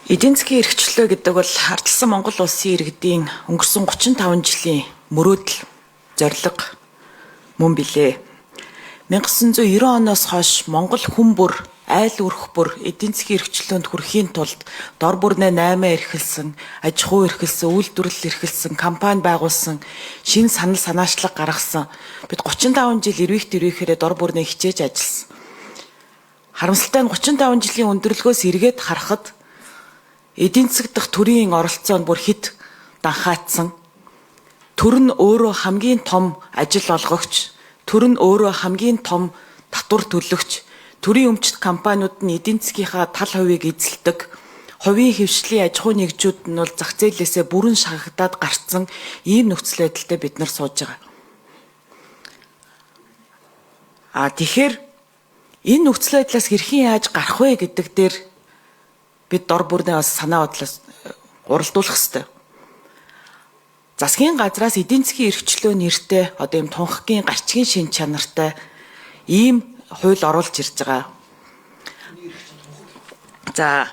Эдийн засгийн эрхчлөө гэдэг бол ардчилсан Монгол улсын иргэдийн өнгөрсөн 35 жилийн мөрөөдөл, зорилго мөн билээ. 1990 оноос хойш Монгол хүн бүр айл өрх бүр эдийн засгийн эрхчлөөнд хүрэхийн тулд дор бүрнээ 8 эрхэлсэн, аж ахуй эрхэлсэн, үйлдвэрлэл эрхэлсэн, компани байгуулсан, шинэ санал санаачлага гаргасан. Бид 35 жил эрвэхээрээ дор бүрнээ хичээж ажилласан. Харамсалтай нь 35 жилийн өндөрлгөөс эргээд харахад эдийн засаг дахь төрийн оролцоонд бүр хэд данхаатсан. Төр нь өөрөө хамгийн том ажил олгогч, төр нь өөрөө хамгийн том татвар төлөгч, төрийн өмчт компаниуд нь эдийн засгийнхаа тал хувийг эзэлдэг. Хувийн хвшлийн аж ахуй нэгжүүд нь бол зах зээлээсээ бүрэн шахагдаад гарцсан ийм нөхцөл байдалтай бид нар сууж байгаа. Тэгэхээр энэ нөхцөл байдлаас хэрхэн яаж гарах вэ гэдэг дээр бид дор бүрнээ бас санаа бодлоос уралдуулах хэрэгтэй. Засгийн газраас эдийн засгийн эрхчлөө нэртэй одоо ийм тунхагийн гарчгийн шин чанартай ийм хууль оруулж ирж байгаа. За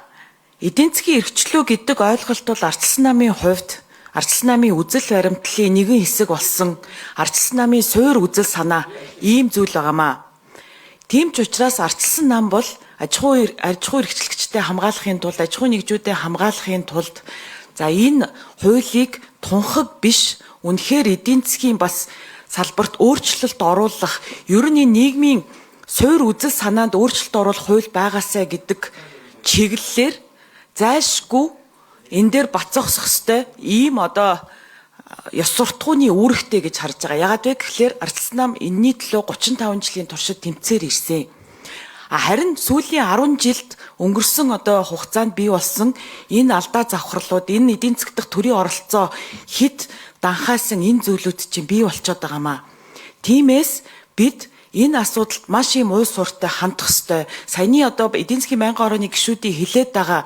эдийн засгийн эрхчлөө гэдэг ойлголт бол ардчилсан намын хувьд ардчилсан намын үзэл баримтлалын нэгэн хэсэг болсон ардчилсан намын суур үзэл санаа ийм зүйл байгаамаа. Тийм ч учраас ардчилсан нам бол аж ахуй эрхчлэгчдээ хамгаалахын тулд аж ахуй нэгжүүдэд хамгаалахын тулд за энэ хуулийг тунхаг биш үнэхээр эдийн засгийн бас салбарт өөрчлөлт оруулах ер нь нийгмийн суур үзэл санаанд өөрчлөлт оруулах хууль байгаасаа гэдэг чиглэлээр зайлшгүй энэ дээр бацсах ёстой ийм одоо ёс суртахууны үүрэгтэй гэж харж байгаа. Яагаад вэ гэхээр ардчилсан нам энэний төлөө 35 жилийн туршид тэмцээр ирсэн. Харин сүүлийн 10 жилд өнгөрсөн одоо хугацаанд бий болсон энэ алдаа завхарлууд, энэ эдийн засаг дахь төрийн оролцоо хэд данхаасан энэ зүйлүүд чинь бий болчиход байгаамаа. Тиймээс бид энэ асуудалд маш им уй сууртай хандах ёстой. Саяны одоо эдийн засгийн байнгын орооны гишүүдийн хэлээд байгаа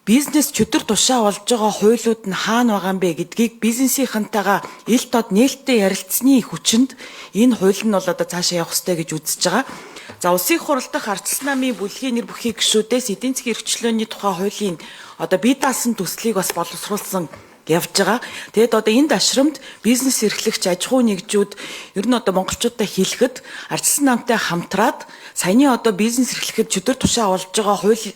бизнес чөдөр тушаа болж байгаа хуулиуд нь хаана байгаа юм бэ гэдгийг бизнесийнхантайгаа ил тод нээлттэй ярилцсны хүчинд энэ хууль нь бол одоо цаашаа явах ёстой гэж үзэж байгаа. За улсын хурал дахь ардчилсан намын бүлгийн нэр бүхий гишүүдээс эдийн засгийн эрхчлөөний тухай хуулийн одоо бие даасан төслийг бас боловсруулсан явж байгаа. Тэгэд одоо энэ дашрамд бизнес эрхлэгч аж ахуй нэгжүүд ер нь одоо монголчуудад хэлэхэд ардчилсан намтай хамтраад саяны одоо бизнес эрхлэхэд чөдөр тушаа болж байгаа хууль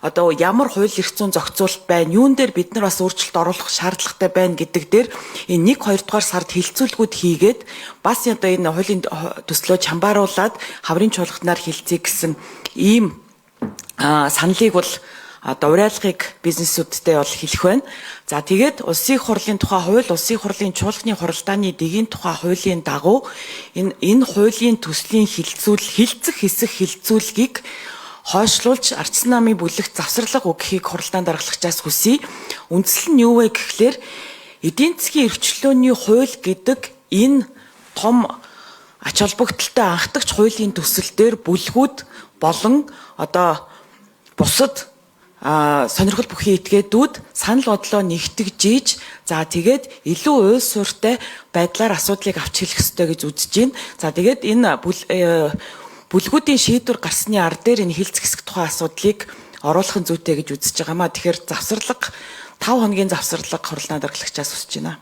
одоо ямар хууль эрх зүйн зохицуулалт байна, юун дээр бид нар бас өөрчлөлт оруулах шаардлагатай байна гэдэг дээр энэ 1-2 дугаар сард хилцүүлгүүд хийгээд бас одоо энэ хуулийн төслөө чамбааруулад хаврын чуулганаар хилцэе гэсэн ийм саналыг бол одоо уриалгыг бизнесүүдтэй бол хэлэх байна. За тэгээд улсын хурлын тухай хууль, улсын хурлын чуулганы хуралдааны дэгийн тухай хуулийн дагуу энэ хуулийн төслийн хилцэх хэсэг хилцүүлгийг хойшлуулж ардчилсан намын бүлэгт завсарлага өгөхийг хуралдаанд даргалахчаас хүсье. Үндсэл нь юу вэ гэхлээр эдийн засгийн эрхчлөөний хууль гэдэг энэ том ач холбогдолтой анхдагч хуулийн төсөл дээр бүлгүүд болон одоо бусад сонирхол бүхий этгээдүүд санал бодлоо нэгтгэж за тэгээд илүү уй сууртай байдлаар асуудлыг авч хэлэх ёстой гэж үзэж байна. За тэгээд энэ бүлгүүдийн шийдвэр гарсны ар дээр энэ хилцэх хэсэг тухай асуудлыг оруулахын зүйтэй гэж үзэж байгаамаа. Тэгэхээр завсарлага 5 хоногийн завсарлага хурлаанд даргалагчаас хүсэж байна.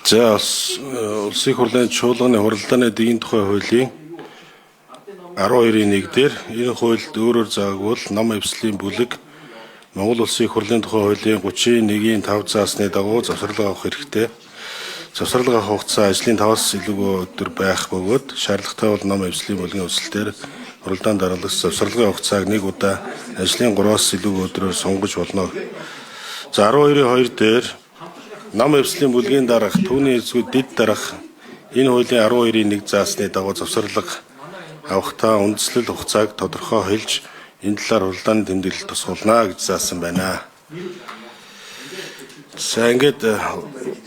За улсын хурлын чуулганы хуралдааны дэгийн тухай хуулийн 12-ийн 1 дээр энэ хуульд өөрөөр заагвал ном эвслийн бүлэг Монгол улсын хурлын тухай хуулийн 31-ийн 5 заасны дагуу завсарлага авах хэрэгтэй. Завсарлага авах хугацаа ажлын 5-аас илүү өдөр байх бөгөөд шаардлагатай бол ном эвслийн бүлгийн өсөлтөөр хуралдаанд даргалах завсарлага авах хугацааг 1 удаа ажлын 3-аас илүү өдрөөр сунгаж болно. За 12-ийн 2 дээр ном эвслийн бүлгийн дарга түүний эзгүүд дэд дарга энэ хуулийн 12-ийн 1 заасны дагуу завсарлага авахтаа үндэслэл хугацааг тодорхой хэлж энэ талаар хуралдааны тэмдэглэлд тусгуулна гэж заасан байна. За ингээд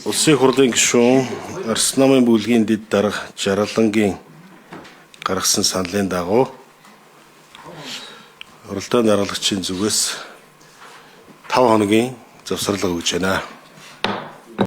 улсын хурлын гишүүн ардчилсан намын бүлгийн дэд дарга Жаргалангийн гаргасан саналын дагуу хуралдааны даргалагчийн зүгээс 5 хоногийн завсарлага өгж байна.